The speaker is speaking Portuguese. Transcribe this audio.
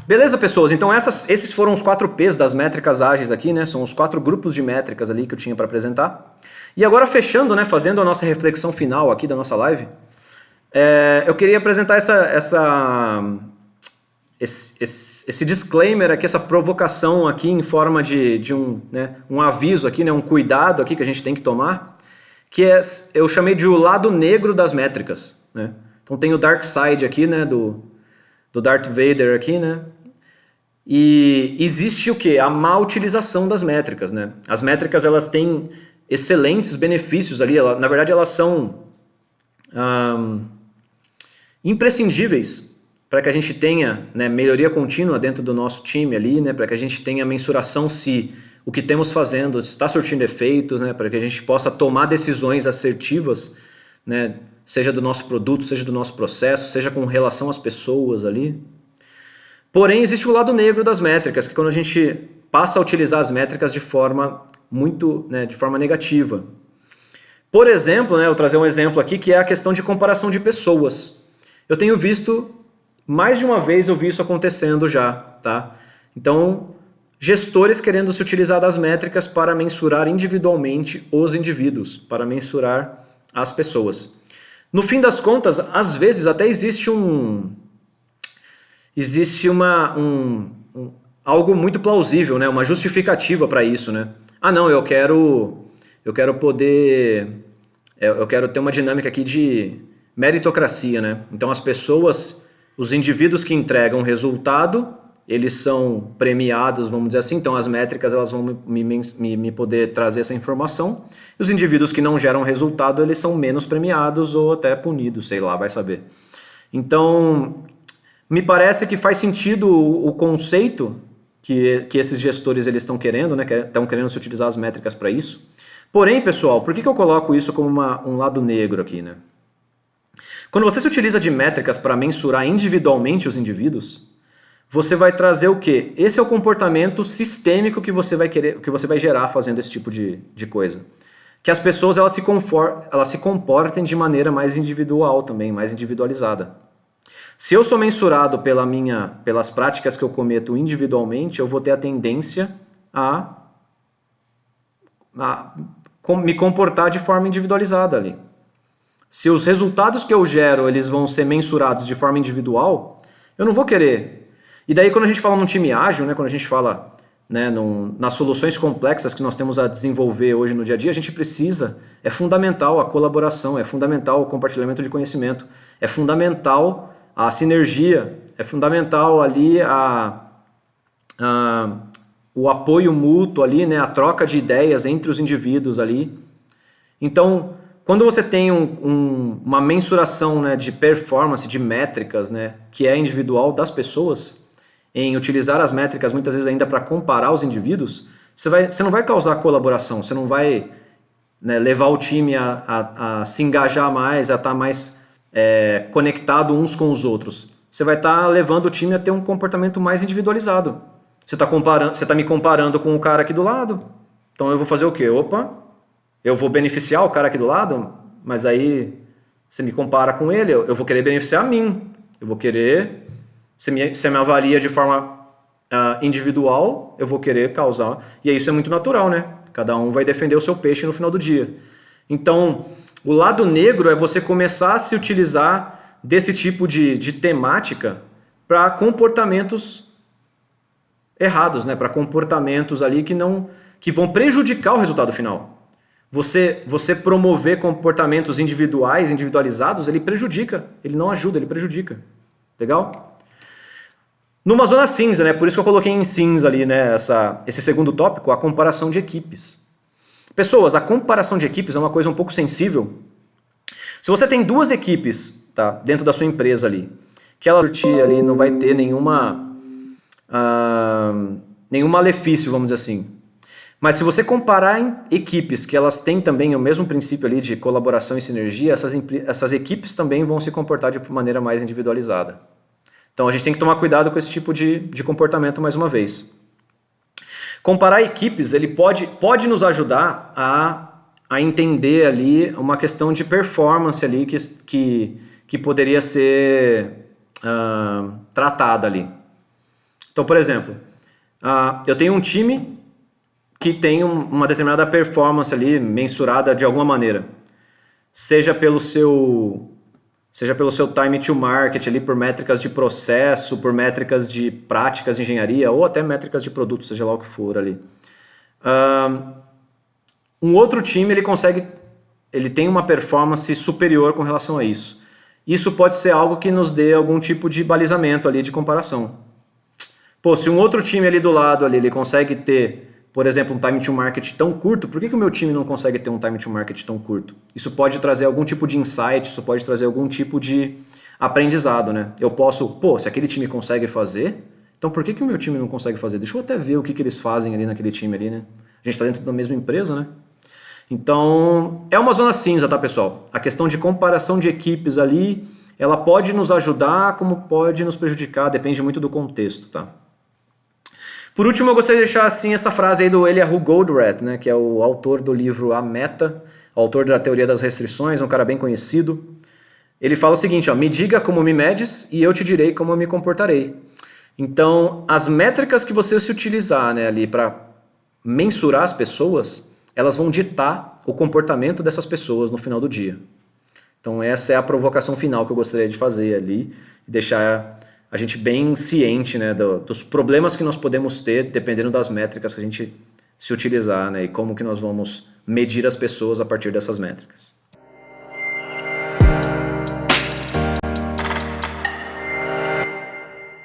Beleza, pessoas? Então esses foram os 4 P's das métricas ágeis aqui, né? São os 4 grupos de métricas ali que eu tinha para apresentar. E agora fechando, né? Fazendo a nossa reflexão final aqui da nossa live, eu queria apresentar esse disclaimer aqui, essa provocação aqui em forma de um aviso aqui, né? Um cuidado aqui que a gente tem que tomar, que eu chamei de o lado negro das métricas, né? Então tem o Dark Side aqui, né? Do Darth Vader aqui, né? E existe o que? A má utilização das métricas, né? As métricas, elas têm excelentes benefícios ali, na verdade elas são imprescindíveis para que a gente tenha, né, melhoria contínua dentro do nosso time ali, né? Para que a gente tenha mensuração se o que temos fazendo está surtindo efeitos, né? Para que a gente possa tomar decisões assertivas, né? Seja do nosso produto, seja do nosso processo, seja com relação às pessoas ali. Porém, existe o lado negro das métricas, que quando a gente passa a utilizar as métricas de forma de forma negativa. Por exemplo, né, eu vou trazer um exemplo aqui, que é a questão de comparação de pessoas. Eu tenho visto, mais de uma vez eu vi isso acontecendo já, tá? Então, gestores querendo se utilizar das métricas para mensurar individualmente os indivíduos, para mensurar as pessoas. No fim das contas, às vezes até existe algo muito plausível, né? Uma justificativa para isso, né? Ah, não, eu quero ter uma dinâmica aqui de meritocracia, né? Então as pessoas, os indivíduos que entregam resultado, eles são premiados, vamos dizer assim, então as métricas elas vão me poder trazer essa informação. E os indivíduos que não geram resultado, eles são menos premiados ou até punidos, sei lá, vai saber. Então, me parece que faz sentido o conceito que esses gestores eles estão querendo, né? Estão querendo se utilizar as métricas para isso. Porém, pessoal, por que eu coloco isso como um lado negro aqui, né? Quando você se utiliza de métricas para mensurar individualmente os indivíduos, você vai trazer o quê? Esse é o comportamento sistêmico que você vai gerar fazendo esse tipo de coisa. Que as pessoas elas se comportem de maneira mais individual também, mais individualizada. Se eu sou mensurado pelas práticas que eu cometo individualmente, eu vou ter a tendência a me comportar de forma individualizada ali. Se os resultados que eu gero eles vão ser mensurados de forma individual, eu não vou querer. E daí quando a gente fala num time ágil, né, quando a gente fala, né, nas soluções complexas que nós temos a desenvolver hoje no dia a dia, a gente é fundamental a colaboração, é fundamental o compartilhamento de conhecimento, é fundamental a sinergia, é fundamental ali o apoio mútuo ali, né, a troca de ideias entre os indivíduos ali. Então, quando você tem uma mensuração, né, de performance, de métricas, né, que é individual das pessoas, em utilizar as métricas muitas vezes ainda para comparar os indivíduos, você não vai causar colaboração, você não vai, né, levar o time a se engajar mais, a estar mais conectado uns com os outros. Você vai estar levando o time a ter um comportamento mais individualizado. Você está me comparando com o cara aqui do lado, então eu vou fazer o quê? Opa, eu vou beneficiar o cara aqui do lado, mas daí você me compara com ele, eu vou querer beneficiar a mim, eu vou querer, você me avalia de forma individual, eu vou querer causar, e isso é muito natural, né? Cada um vai defender o seu peixe no final do dia. Então, o lado negro é você começar a se utilizar desse tipo de temática para comportamentos errados, né? Para comportamentos ali que vão prejudicar o resultado final. Você promover comportamentos individualizados, ele prejudica, ele não ajuda, ele prejudica. Legal? Numa zona cinza, né? Por isso que eu coloquei em cinza ali, né? Esse segundo tópico, a comparação de equipes. Pessoas, a comparação de equipes é uma coisa um pouco sensível. Se você tem 2 equipes, tá, dentro da sua empresa ali, que ela ali não vai ter nenhum malefício, vamos dizer assim. Mas se você comparar em equipes que elas têm também o mesmo princípio ali de colaboração e sinergia, essas equipes também vão se comportar de maneira mais individualizada. Então a gente tem que tomar cuidado com esse tipo de comportamento mais uma vez. Comparar equipes, ele pode nos ajudar a entender ali uma questão de performance ali que poderia ser tratada ali. Então, por exemplo, eu tenho um time que tem uma determinada performance ali mensurada de alguma maneira, seja pelo seu time to market ali, por métricas de processo, por métricas de práticas de engenharia ou até métricas de produto, seja lá o que for ali. Um outro time ele tem uma performance superior com relação a isso. Isso pode ser algo que nos dê algum tipo de balizamento ali de comparação. Pô, se um outro time ali do lado ali, ele consegue ter, por exemplo, um time to market tão curto, por que o meu time não consegue ter um time to market tão curto? Isso pode trazer algum tipo de insight, isso pode trazer algum tipo de aprendizado, né? Eu posso, pô, se aquele time consegue fazer, então por que o meu time não consegue fazer? Deixa eu até ver o que eles fazem ali naquele time ali, né? A gente está dentro da mesma empresa, né? Então, é uma zona cinza, tá, pessoal? A questão de comparação de equipes ali, ela pode nos ajudar, como pode nos prejudicar, depende muito do contexto, tá? Por último, eu gostaria de deixar assim essa frase aí do Eliyahu Goldratt, né, que é o autor do livro A Meta, autor da Teoria das Restrições, um cara bem conhecido. Ele fala o seguinte, ó, me diga como me medes e eu te direi como eu me comportarei. Então, as métricas que você se utilizar, né, ali para mensurar as pessoas, elas vão ditar o comportamento dessas pessoas no final do dia. Então essa é a provocação final que eu gostaria de fazer ali, e deixar a gente bem ciente, né, dos problemas que nós podemos ter dependendo das métricas que a gente se utilizar, né, e como que nós vamos medir as pessoas a partir dessas métricas.